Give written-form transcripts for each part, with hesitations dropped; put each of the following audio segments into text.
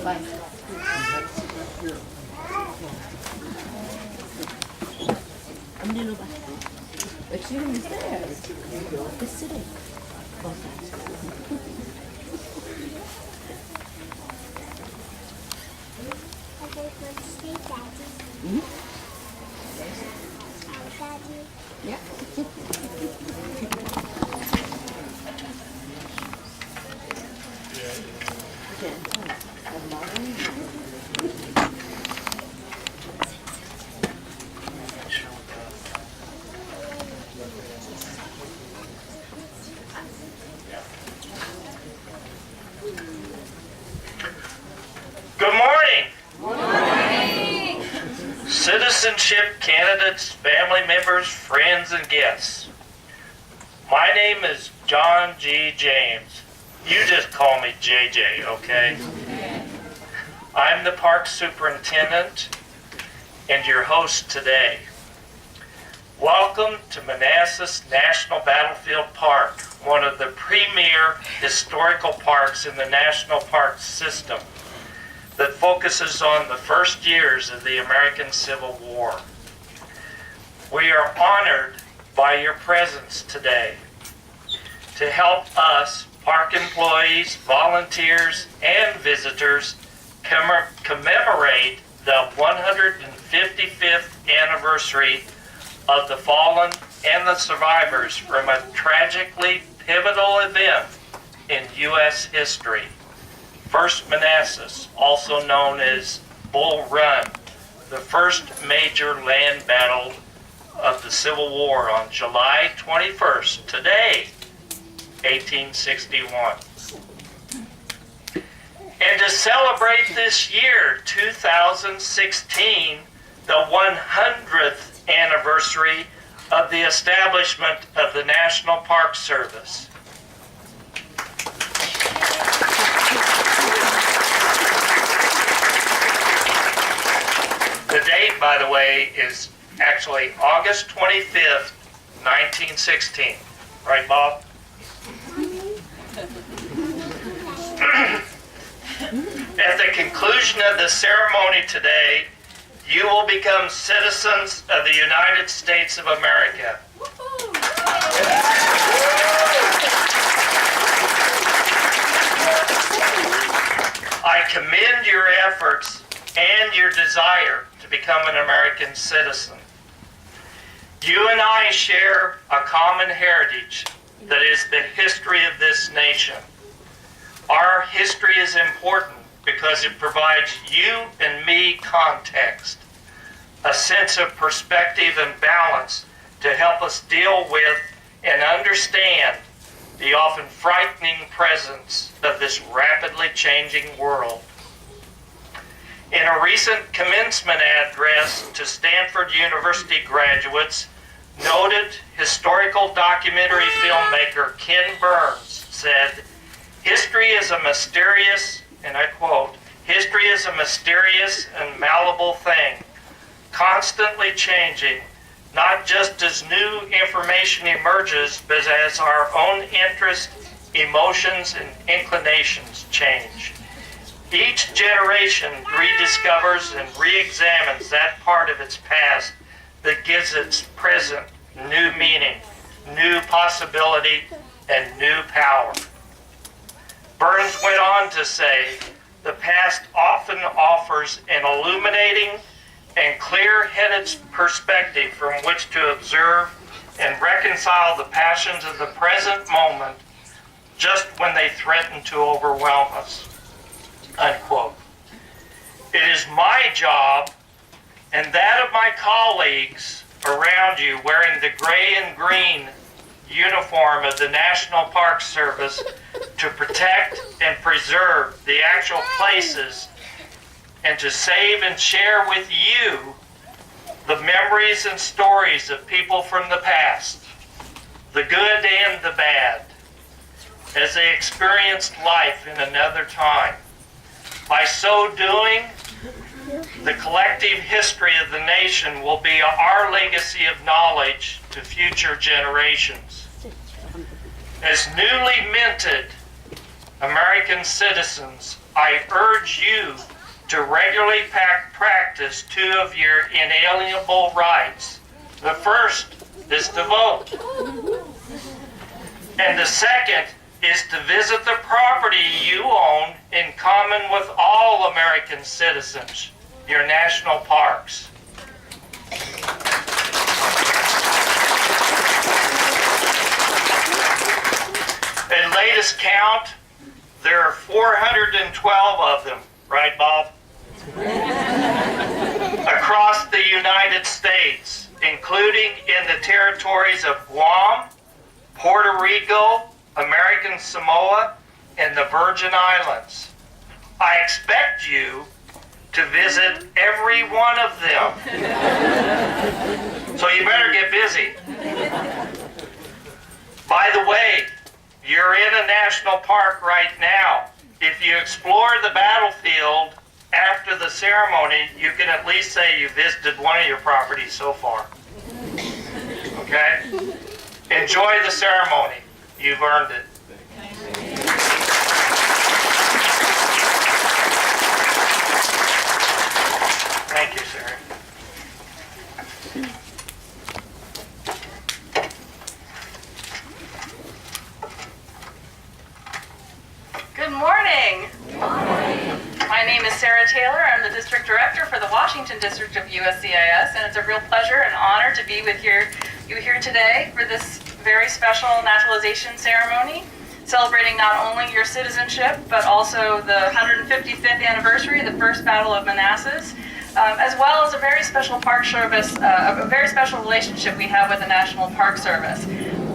ba? Nilo ba? But she was there. It's sitting. Yeah. Good morning. Citizenship candidates, family members, friends, and guests. My name is John G. James. You just call me JJ, okay? I'm the park superintendent and your host today. Welcome to Manassas National Battlefield Park, one of the premier historical parks in the national park system that focuses on the first years of the American Civil War. We are honored by your presence today to help us, park employees, volunteers, and visitors commemorate the 155th anniversary of the fallen and the survivors from a tragically pivotal event in U.S. history. First Manassas, also known as Bull Run, the first major land battle of the Civil War on July 21st, today, 1861. And to celebrate this year, 2016, the 100th anniversary of the establishment of the National Park Service. The date, by the way, is actually August 25th, 1916. Right, Bob? At the conclusion of the ceremony today, you will become citizens of the United States of America. I commend your efforts and your desire to become an American citizen. You and I share a common heritage that is the history of this nation. Our history is important because it provides you and me context, a sense of perspective and balance to help us deal with and understand the often frightening presence of this rapidly changing world. In a recent commencement address to Stanford University graduates, noted historical documentary filmmaker Ken Burns said, "History is a mysterious," and I quote, "history is a mysterious and malleable thing, constantly changing, not just as new information emerges, but as our own interests, emotions, and inclinations change. Each generation rediscovers and re-examines that part of its past that gives its present new meaning, new possibility, and new power." Burns went on to say, "The past often offers an illuminating and clear-headed perspective from which to observe and reconcile the passions of the present moment just when they threaten to overwhelm us." Unquote. It is my job and that of my colleagues around you wearing the gray and green uniform of the National Park Service to protect and preserve the actual places and to save and share with you the memories and stories of people from the past, the good and the bad, as they experienced life in another time. By so doing, the collective history of the nation will be our legacy of knowledge to future generations. As newly minted American citizens, I urge you to regularly practice two of your inalienable rights. The first is to vote, and the second is to visit the property you own in common with all American citizens, your national parks. At latest count, there are 412 of them, right, Bob? Across the United States, including in the territories of Guam, Puerto Rico, American Samoa, and the Virgin Islands. I expect you to visit every one of them. So you better get busy. By the way, you're in a national park right now. If you explore the battlefield after the ceremony, you can at least say you visited one of your properties so far. Okay? Enjoy the ceremony. You've earned it. Thank you, Sarah. Good morning. My name is Sarah Taylor. I'm the District Director for the Washington District of USCIS, and it's a real pleasure and honor to be with you here today for this very special naturalization ceremony, celebrating not only your citizenship, but also the 155th anniversary of the First Battle of Manassas, as well as a very special Park Service, a very special relationship we have with the National Park Service.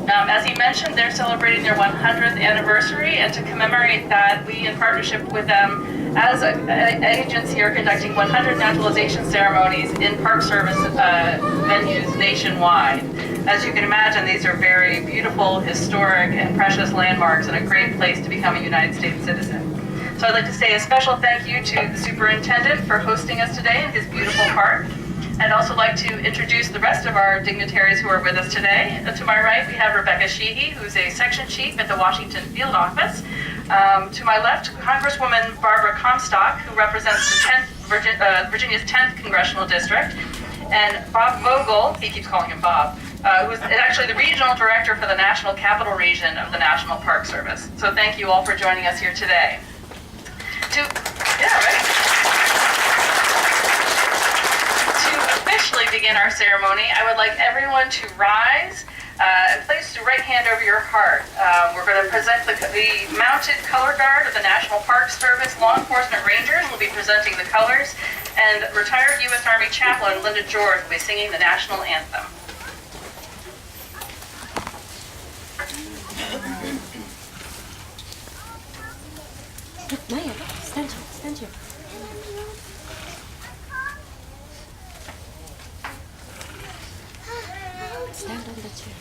As he mentioned, they're celebrating their 100th anniversary, and to commemorate that, we, in partnership with them, as an agency, are conducting 100 naturalization ceremonies in Park Service venues nationwide. As you can imagine, these are very beautiful, historic, and precious landmarks, and a great place to become a United States citizen. So I'd like to say a special thank you to the superintendent for hosting us today in his beautiful park. I'd also like to introduce the rest of our dignitaries who are with us today. To my right, we have Rebecca Sheehy, who's a section chief at the Washington Field Office. To my left, Congresswoman Barbara Comstock, who represents the 10th, Virginia's 10th Congressional District, and Bob Vogel, he keeps calling him Bob, who is actually the regional director for the National Capital Region of the National Park Service. So thank you all for joining us here today. To officially begin our ceremony, I would like everyone to rise and place your right hand over your heart. We're going to present the mounted color guard of the National Park Service. Law enforcement rangers will be presenting the colors, and retired U.S. Army chaplain Linda George will be singing the national anthem. Maya, stand here, stand here. Stand on the chair.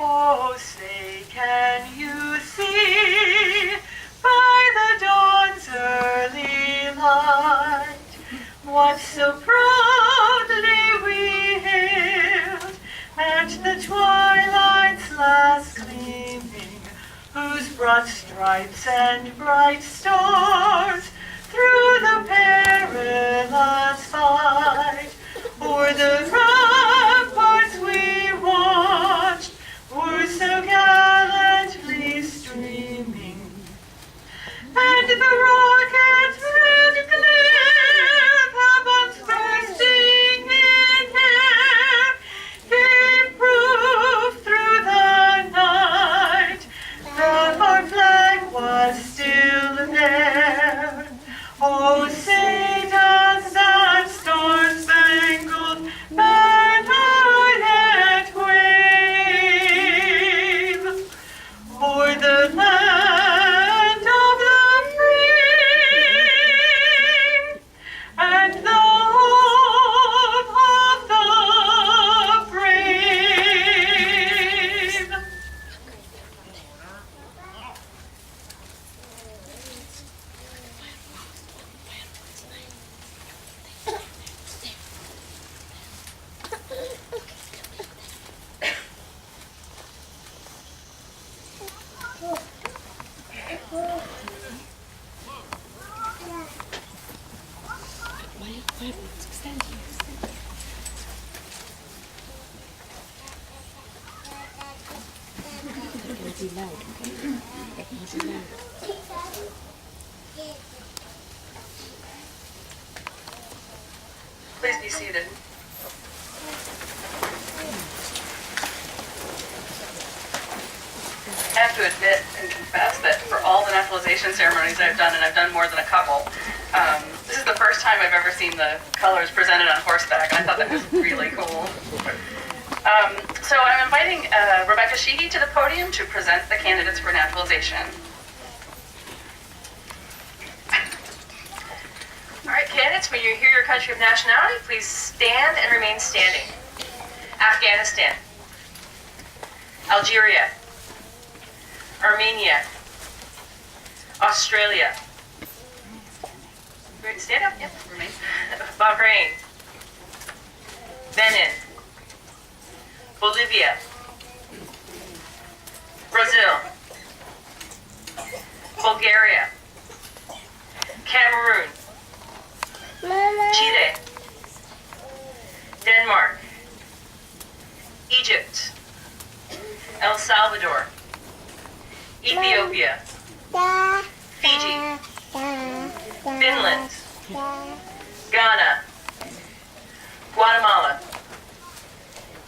Oh, say, can you see by the dawn's early light what so proudly we hailed at the twilight's last gleaming, whose broad stripes and bright stars through the perilous fight o'er the ramparts we watched were so gallantly streaming, and the rocket's red glare, the bombs bursting in air, gave proof through the night that our flag was still there. Oh, say does that star-spangled banner Easy load, okay? Easy load. Please be seated. I have to admit and confess that for all the naturalization ceremonies I've done, and I've done more than a couple, this is the first time I've ever seen the colors presented on horseback. I thought that was really cool. So I'm inviting Rebecca Sheehy to the podium to present the candidates for naturalization. All right, candidates, when you hear your country of nationality, please stand and remain standing. Afghanistan, Algeria, Armenia, Australia. Ready to stand up? Yep, remain. Bahrain, Benin, Bolivia, Brazil, Bulgaria, Cameroon, Chile, Denmark, Egypt, El Salvador, Ethiopia, Fiji, Finland, Ghana, Guatemala,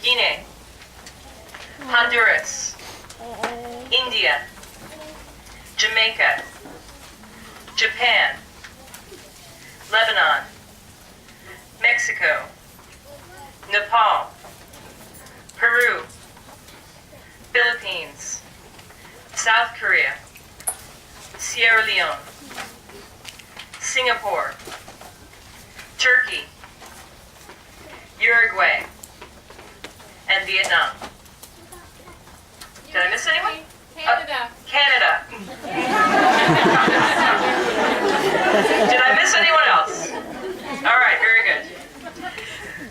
Guinea, Honduras, India, Jamaica, Japan, Lebanon, Mexico, Nepal, Peru, Philippines, South Korea, Sierra Leone, Singapore, Turkey, Uruguay, and Vietnam. Did I miss anyone? Canada. Canada. Did I miss anyone else? All right, very good.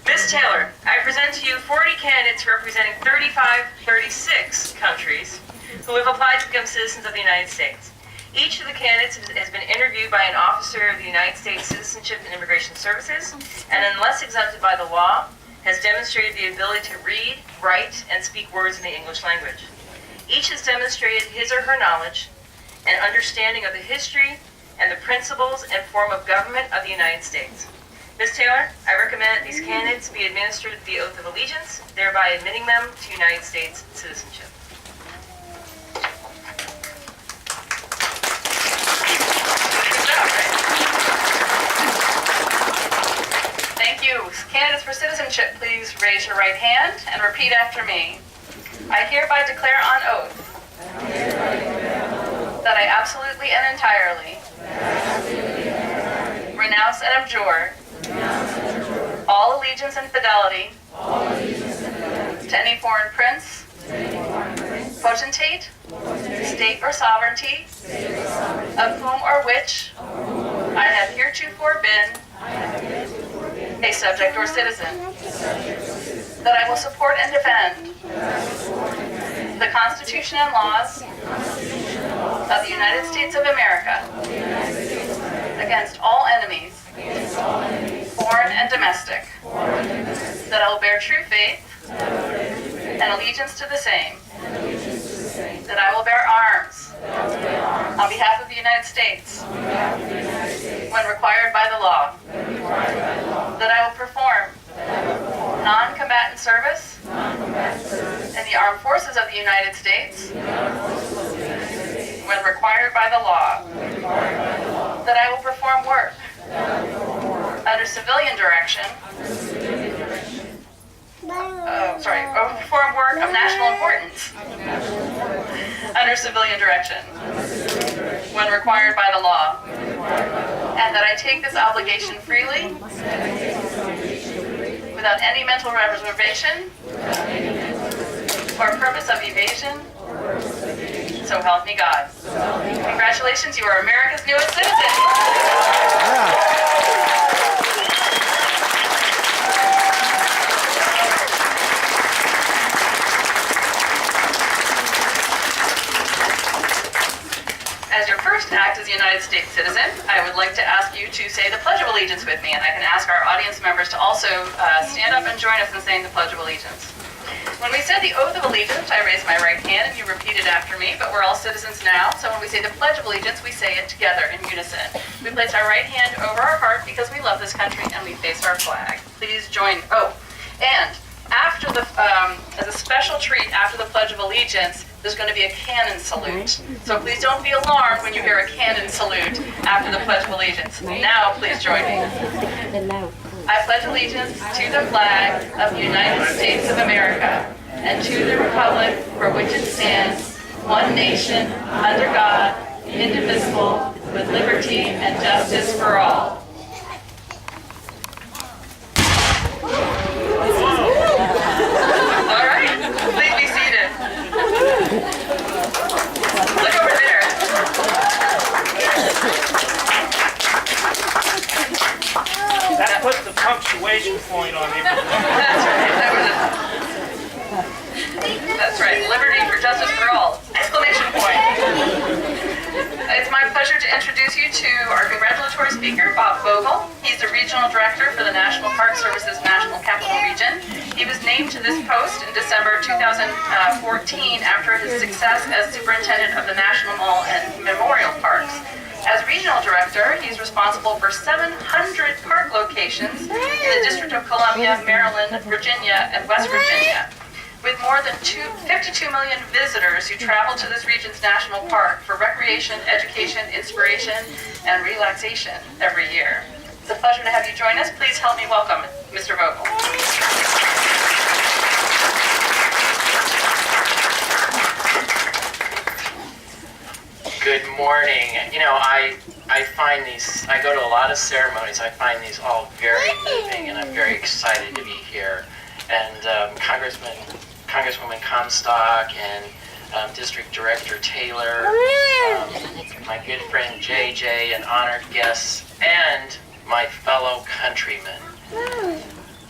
Ms. Taylor, I present to you 40 candidates representing 36 countries who have applied to become citizens of the United States. Each of the candidates has been interviewed by an officer of the United States Citizenship and Immigration Services, and unless exempted by the law, has demonstrated the ability to read, write, and speak words in the English language. Each has demonstrated his or her knowledge and understanding of the history and the principles and form of government of the United States. Ms. Taylor, I recommend that these candidates be administered the oath of allegiance, thereby admitting them to United States citizenship. Thank you. Candidates for citizenship, please raise your right hand and repeat after me. I hereby declare on oath that I absolutely and entirely renounce and abjure all allegiance and fidelity to any foreign prince, potentate, state or sovereignty, of whom or which I have heretofore been a subject or citizen, that I will support and defend the Constitution and laws of the United States of America against all enemies, foreign and domestic, that I will bear true faith and allegiance to the same, that I will bear arms on behalf of the United States when required by the law, that I will perform non-combatant service in the armed forces of the United States when required by the law, that I will perform work under civilian direction, perform work of national importance under civilian direction when required by the law, and that I take this obligation freely without any mental reservation or purpose of evasion, so help me God. Congratulations, you are America's newest citizen. As your first act as a United States citizen, I would like to ask you to say the Pledge of Allegiance with me, and I can ask our audience members to also stand up and join us in saying the Pledge of Allegiance. When we we said the oath of allegiance, I raise my right hand and you repeat it after me, but we're all citizens now, so when we say the Pledge of Allegiance, we say it together in unison. We place our right hand over our heart because we love this country and we face our flag. Please join, and after the, as a special treat after the Pledge of Allegiance, there's going to be a cannon salute. So please don't be alarmed when you hear a cannon salute after the Pledge of Allegiance. Now please join me. I pledge allegiance to the flag of the United States of America and to the republic for which it stands, one nation, under God, indivisible, with liberty and justice for all. All right, please be seated. Look over there. That puts the punctuation point on everything. That's right. That's right. Liberty for justice for all. Exclamation point. It's my pleasure to introduce you to our congratulatory speaker, Bob Vogel. He's the Regional Director for the National Park Service's National Capital Region. He was named to this post in December 2014 after his success as Superintendent of the National Mall and Memorial Parks. As Regional Director, he's responsible for 700 park locations in the District of Columbia, Maryland, Virginia, and West Virginia. With more than 52 million visitors who travel to this region's national park for recreation, education, inspiration, and relaxation every year. It's a pleasure to have you join us. Please help me welcome Mr. Vogel. Good morning. You know, I find these, I go to a lot of ceremonies, I find these all very moving, and I'm very excited to be here. And Congresswoman Comstock and District Director Taylor, my good friend JJ, and honored guests, and my fellow countrymen.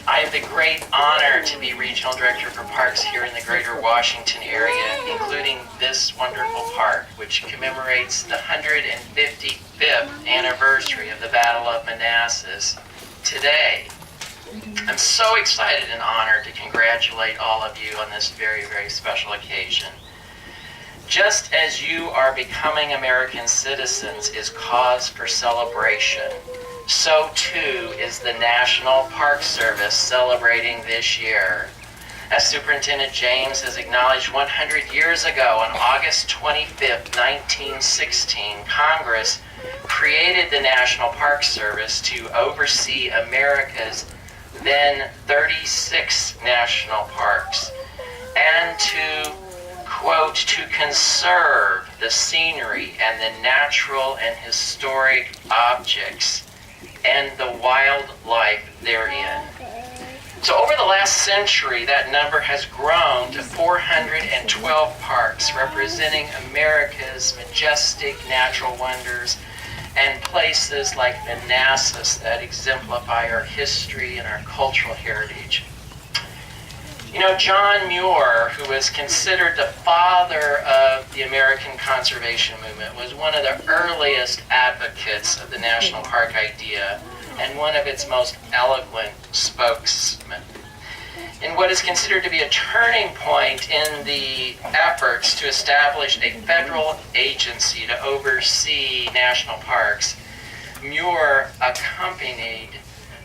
I have the great honor to be Regional Director for Parks here in the greater Washington area, including this wonderful park, which commemorates the 155th anniversary of the Battle of Manassas today. I'm so excited and honored to congratulate all of you on this very, very special occasion. Just as you are becoming American citizens is cause for celebration, so too is the National Park Service celebrating this year. As Superintendent James has acknowledged 100 years ago, on August 25th, 1916, Congress created the National Park Service to oversee America's then 36 national parks, and to, quote, to conserve the scenery and the natural and historic objects and the wildlife therein. So over the last century, that number has grown to 412 parks representing America's majestic natural wonders and places like Manassas that exemplify our history and our cultural heritage. You know, John Muir, who is considered the father of the American conservation movement, was one of the earliest advocates of the national park idea and one of its most eloquent spokesmen. In what is considered to be a turning point in the efforts to establish a federal agency to oversee national parks, Muir accompanied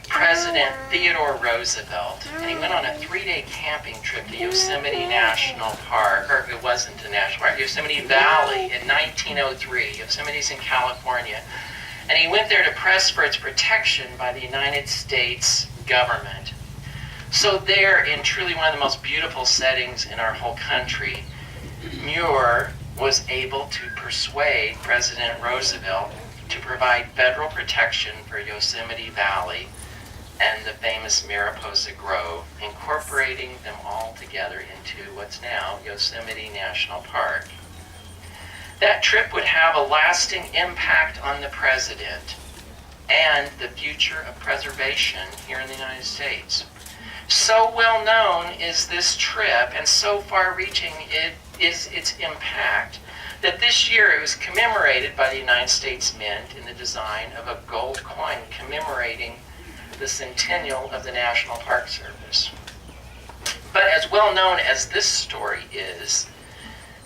President Theodore Roosevelt, and he went on a 3-day camping trip to Yosemite National Park, or it wasn't a national park, Yosemite Valley in 1903. Yosemite's in California. And he went there to press for its protection by the United States government. So there, in truly one of the most beautiful settings in our whole country, Muir was able to persuade President Roosevelt to provide federal protection for Yosemite Valley and the famous Mariposa Grove, incorporating them all together into what's now Yosemite National Park. That trip would have a lasting impact on the president and the future of preservation here in the United States. So well known is this trip, and so far-reaching is its impact, that this year it was commemorated by the United States Mint in the design of a gold coin commemorating the centennial of the National Park Service. But as well known as this story is,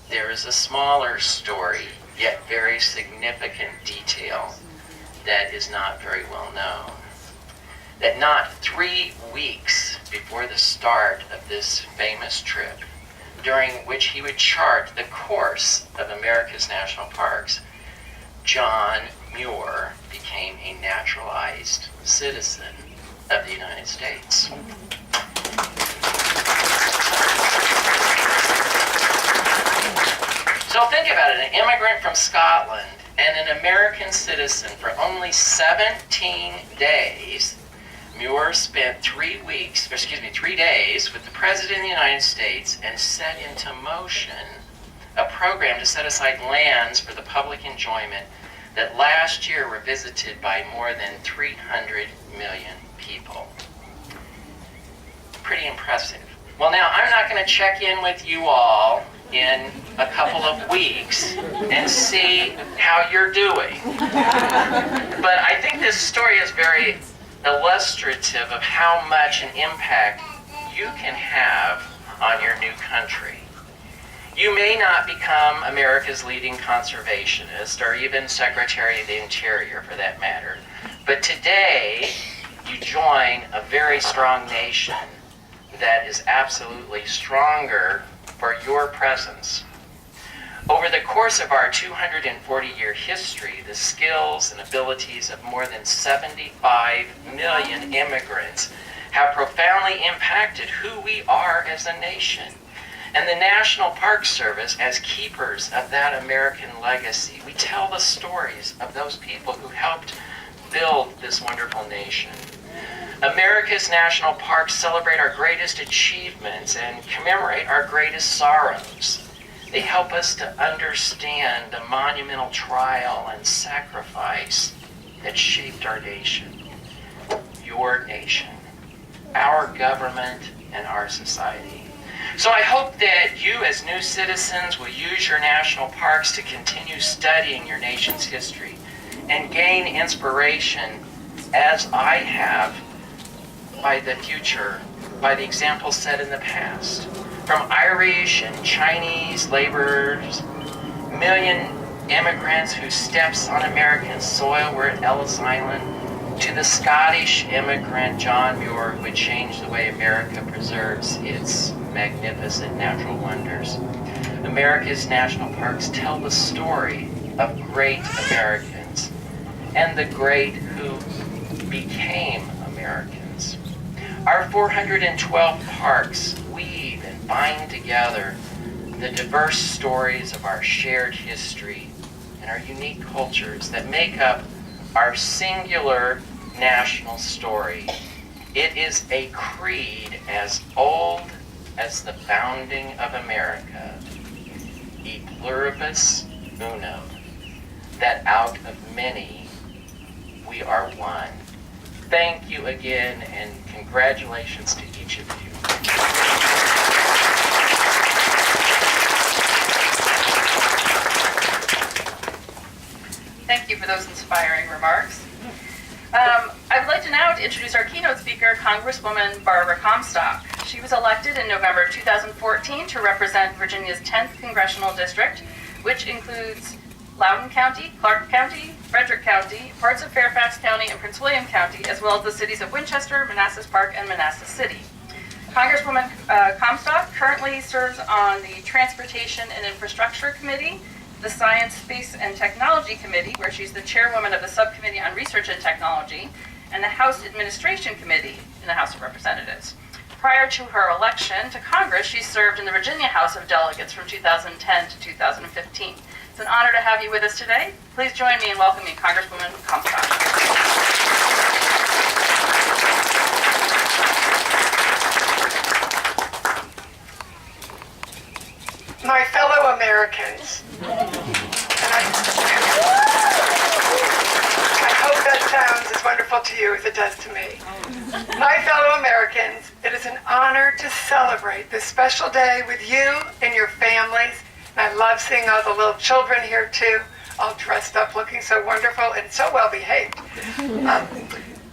there is a smaller story, yet very significant detail that is not very well known. That not 3 weeks before the start of this famous trip, during which he would chart the course of America's national parks, John Muir became a naturalized citizen of the United States. So think about it, an immigrant from Scotland and an American citizen for only 17 days. Muir spent 3 days with the President of the United States and set into motion a program to set aside lands for the public enjoyment that last year were visited by more than 300 million people. Pretty impressive. Well, now I'm not going to check in with you all in a couple of weeks and see how you're doing. But I think this story is very illustrative of how much an impact you can have on your new country. You may not become America's leading conservationist or even Secretary of the Interior for that matter, but today you join a very strong nation that is absolutely stronger for your presence. Over the course of our 240-year history, the skills and abilities of more than 75 million immigrants have profoundly impacted who we are as a nation. And the National Park Service, as keepers of that American legacy, we tell the stories of those people who helped build this wonderful nation. America's national parks celebrate our greatest achievements and commemorate our greatest sorrows. They help us to understand the monumental trial and sacrifice that shaped our nation, your nation, our government, and our society. So I hope that you as new citizens will use your national parks to continue studying your nation's history and gain inspiration, as I have, by the future, by the examples set in the past. From Irish and Chinese laborers, million immigrants whose steps on American soil were at Ellis Island, to the Scottish immigrant John Muir, who would change the way America preserves its magnificent natural wonders. America's national parks tell the story of great Americans and the great who became Americans. Our 412 parks weave and bind together the diverse stories of our shared history and our unique cultures that make up our singular national story. It is a creed as old as the founding of America, e pluribus unum, that out of many we are one. Thank you again, and congratulations to each of you. Thank you for those inspiring remarks. I would like to now introduce our keynote speaker, Congresswoman Barbara Comstock. She was elected in November 2014 to represent Virginia's 10th Congressional District, which includes Loudoun County, Clark County, Frederick County, parts of Fairfax County, and Prince William County, as well as the cities of Winchester, Manassas Park, and Manassas City. Congresswoman Comstock currently serves on the Transportation and Infrastructure Committee, the Science, Space, and Technology Committee, where she's the chairwoman of the Subcommittee on Research and Technology, and the House Administration Committee in the House of Representatives. Prior to her election to Congress, she served in the Virginia House of Delegates from 2010 to 2015. It's an honor to have you with us today. Please join me in welcoming Congresswoman Comstock. My fellow Americans, and I hope that sounds as wonderful to you as it does to me. My fellow Americans, it is an honor to celebrate this special day with you and your families. And I love seeing all the little children here too, all dressed up, looking so wonderful and so well behaved.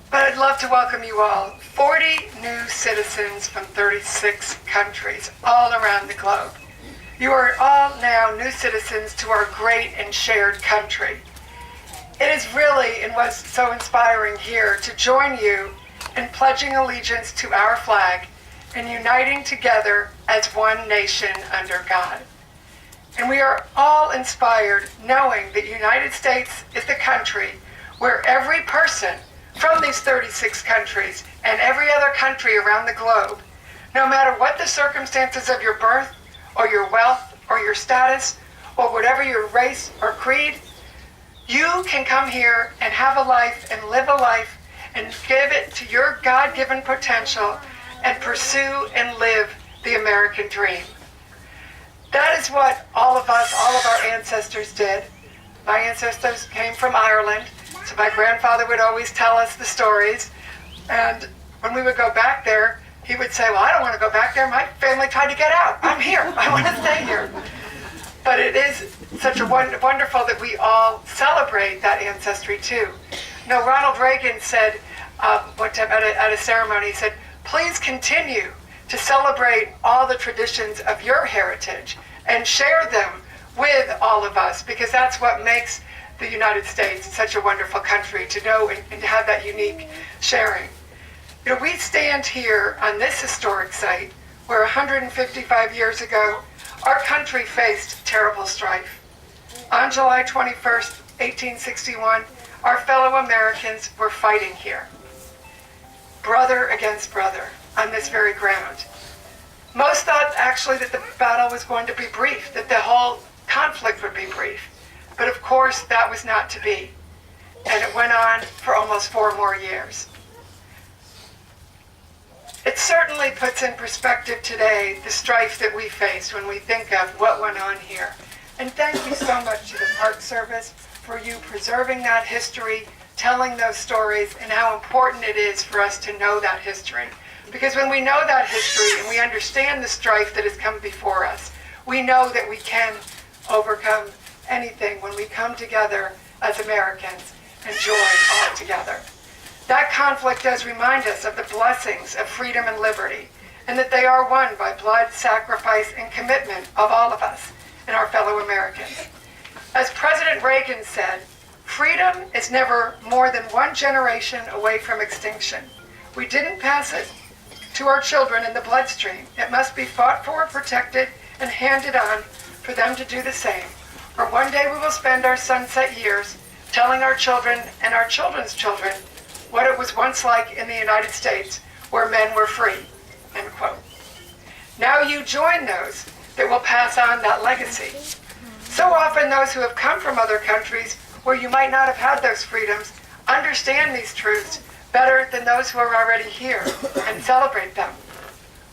But I'd love to welcome you all, 40 new citizens from 36 countries all around the globe. You are all now new citizens to our great and shared country. It is really and was so inspiring here to join you in pledging allegiance to our flag and uniting together as one nation under God. And we are all inspired knowing that the United States is the country where every person from these 36 countries and every other country around the globe, no matter what the circumstances of your birth or your wealth or your status or whatever your race or creed, you can come here and have a life and live a life and give it to your God-given potential and pursue and live the American dream. That is what all of us, all of our ancestors did. My ancestors came from Ireland, so my grandfather would always tell us the stories. And when we would go back there, he would say, well, I don't want to go back there. My family tried to get out. I'm here. I want to stay here. But it is such a wonderful that we all celebrate that ancestry too. You know, Ronald Reagan said one time at a ceremony, he said, please continue to celebrate all the traditions of your heritage and share them with all of us, because that's what makes the United States such a wonderful country, to know and to have that unique sharing. You know, we stand here on this historic site where 155 years ago, our country faced terrible strife. On July 21st, 1861, our fellow Americans were fighting here, brother against brother, on this very ground. Most thought actually that the battle was going to be brief, that the whole conflict would be brief. But of course, that was not to be. And it went on for almost 4 more years. It certainly puts in perspective today the strife that we faced when we think of what went on here. And thank you so much to the Park Service for you preserving that history, telling those stories, and how important it is for us to know that history. Because when we know that history and we understand the strife that has come before us, we know that we can overcome anything when we come together as Americans and join all together. That conflict does remind us of the blessings of freedom and liberty, and that they are won by blood, sacrifice, and commitment of all of us and our fellow Americans. As President Reagan said, freedom is never more than one generation away from extinction. We didn't pass it to our children in the bloodstream. It must be fought for, protected, and handed on for them to do the same. Or one day we will spend our sunset years telling our children and our children's children what it was once like in the United States, where men were free, end quote. Now you join those that will pass on that legacy. So often those who have come from other countries where you might not have had those freedoms understand these truths better than those who are already here and celebrate them.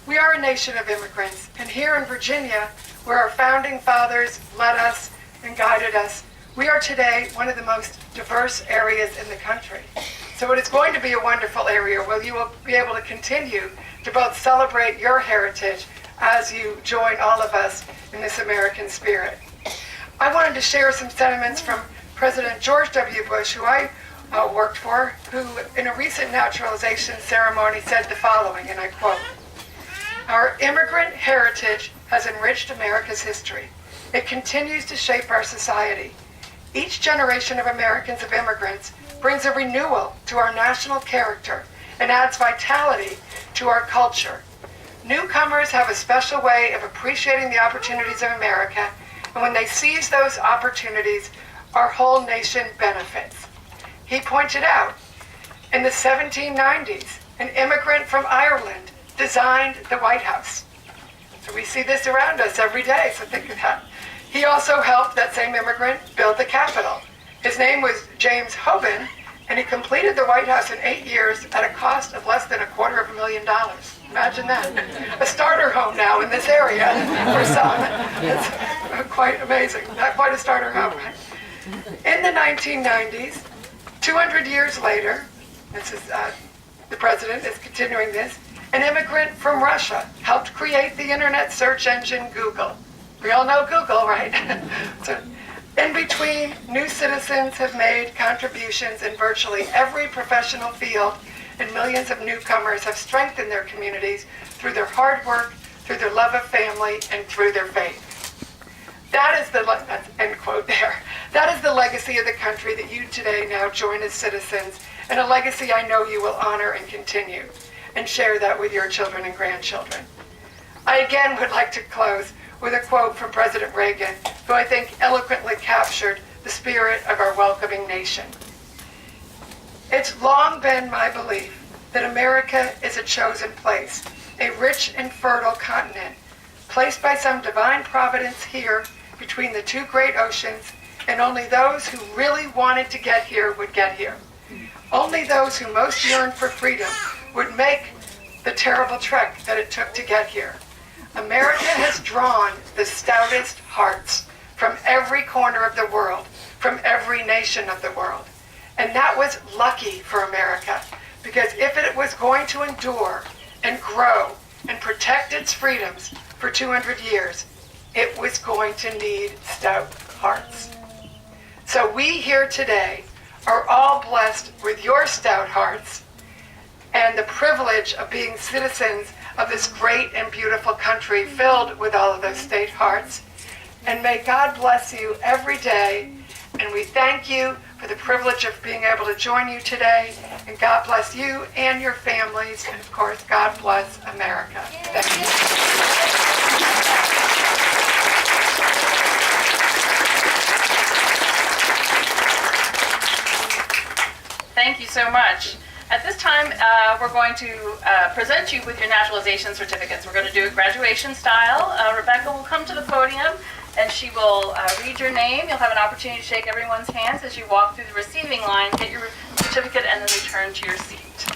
We are a nation of immigrants, and here in Virginia, where our founding fathers led us and guided us, we are today one of the most diverse areas in the country. So it is going to be a wonderful area where you will be able to continue to both celebrate your heritage as you join all of us in this American spirit. I wanted to share some sentiments from President George W. Bush, who I worked for, who in a recent naturalization ceremony said the following, and I quote, "Our immigrant heritage has enriched America's history. It continues to shape our society. Each generation of Americans of immigrants brings a renewal to our national character and adds vitality to our culture. Newcomers have a special way of appreciating the opportunities of America, and when they seize those opportunities, our whole nation benefits." He pointed out, in the 1790s, an immigrant from Ireland designed the White House. So we see this around us every day, so think of that. He also helped that same immigrant build the Capitol. His name was James Hoban, and he completed the White House in 8 years at a cost of less than $250,000. Imagine that. A starter home now in this area for some. It's quite amazing. Not quite a starter home. In the 1990s, 200 years later, this is the president is continuing this, an immigrant from Russia helped create the internet search engine Google. We all know Google, right? So In between, new citizens have made contributions in virtually every professional field, and millions of newcomers have strengthened their communities through their hard work, through their love of family, and through their faith. That is that's end quote there. That is the legacy of the country that you today now join as citizens, and a legacy I know you will honor and continue, and share that with your children and grandchildren. I again would like to close with a quote from President Reagan, who I think eloquently captured the spirit of our welcoming nation. It's long been my belief that America is a chosen place, a rich and fertile continent, placed by some divine providence here between the two great oceans, and only those who really wanted to get here would get here. Only those who most yearned for freedom would make the terrible trek that it took to get here. America has drawn the stoutest hearts from every corner of the world, from every nation of the world. And that was lucky for America, because if it was going to endure and grow and protect its freedoms for 200 years, it was going to need stout hearts. So we here today are all blessed with your stout hearts and the privilege of being citizens of this great and beautiful country filled with all of those state hearts. And may God bless you every day. And we thank you for the privilege of being able to join you today. And God bless you and your families. And of course, God bless America. Thank you. Thank you so much. At this time, we're going to present you with your naturalization certificates. We're going to do it graduation style. Rebecca will come to the podium and she will read your name. You'll have an opportunity to shake everyone's hands as you walk through the receiving line, get your certificate, and then return to your seat.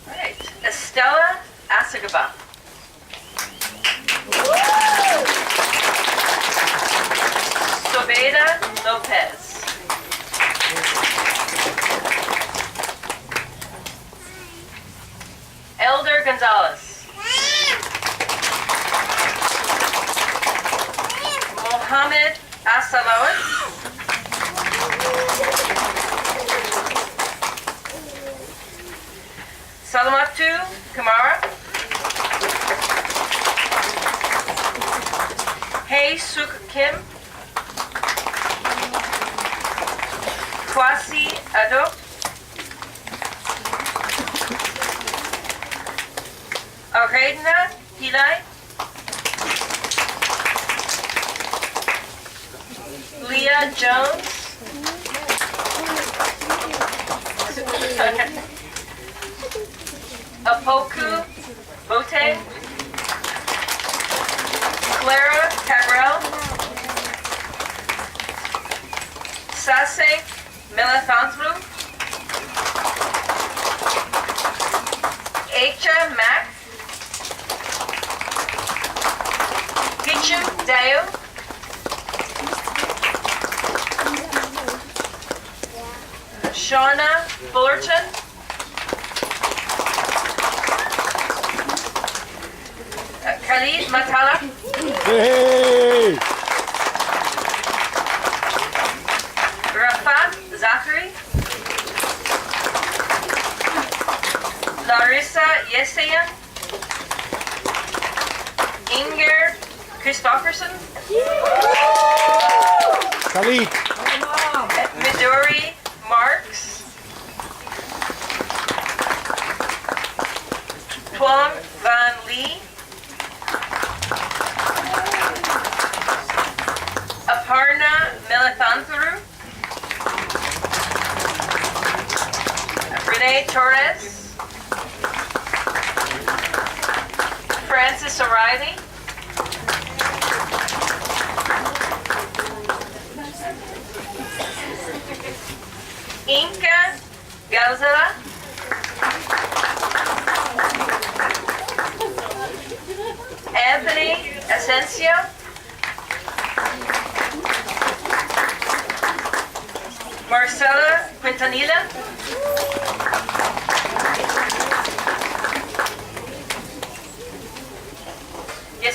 All right, Estella Asagaba. Sobeda Lopez. Elder Gonzalez. Mohammed Asalawat. Salamatu Kamara. Hey Suk Kim. Kwasi Adok. Aredna Hilai. Leah Jones. Apoku Bote. Clara Cabrel. Sase Melathantru. Echa Mac. Pichu Dayo. Shauna Fullerton. Khalid Matala. Hey! Rafat Zachary. Larissa Yesayan. Inger Christofferson. Khalid! Midori Marks. Tuan Van Lee. Aparna Melathantharu. Renee Torres. Francis O'Reilly. Inca Galzala. Anthony Asensio. Marcela Quintanilla.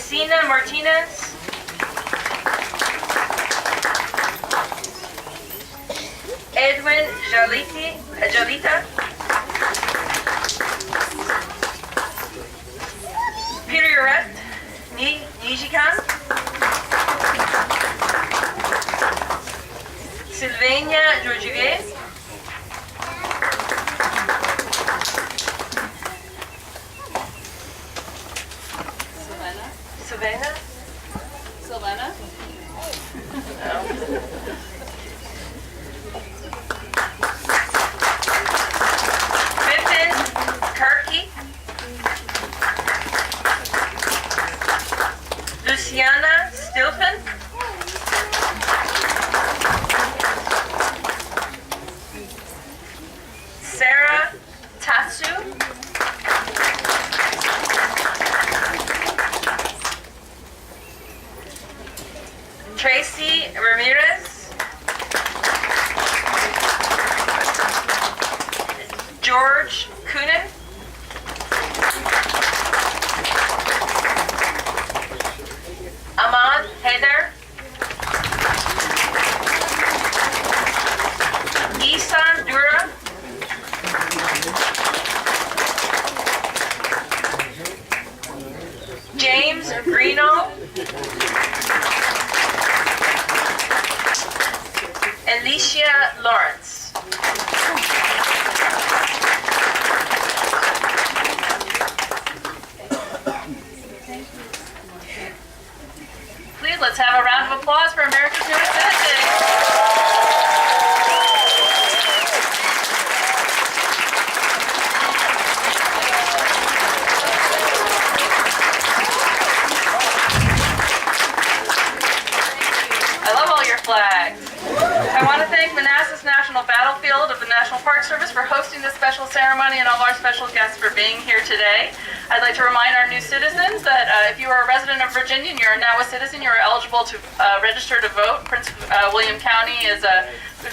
Rosina Martinez. Edwin Jolita. Peter Uret Nijikan. Sylvania Georgivier. Savannah? Sylvana? Vipin Kirky. Luciana Stilfen. Sarah Tatsu. Tracy Ramirez. George Coonan. Ahmad Haider. Isan Dura. James Greeno. Alicia Lawrence. Please, let's have a round of applause for America's newest citizen. I love all your flags. I want to thank Manassas National Battlefield of the National Park Service for hosting this special ceremony and all our special guests for being here today. I'd like to remind our new citizens that if you are a resident of Virginia and you are now a citizen, you are eligible to register to vote. Prince William County is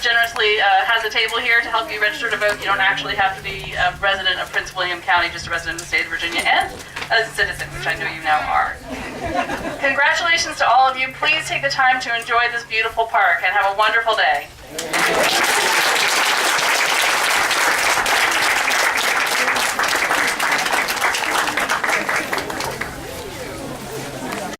generously has a table here to help you register to vote. You don't actually have to be a resident of Prince William County, just a resident of the state of Virginia and a citizen, which I know you now are. Congratulations to all of you. Please take the time to enjoy this beautiful park and have a wonderful day.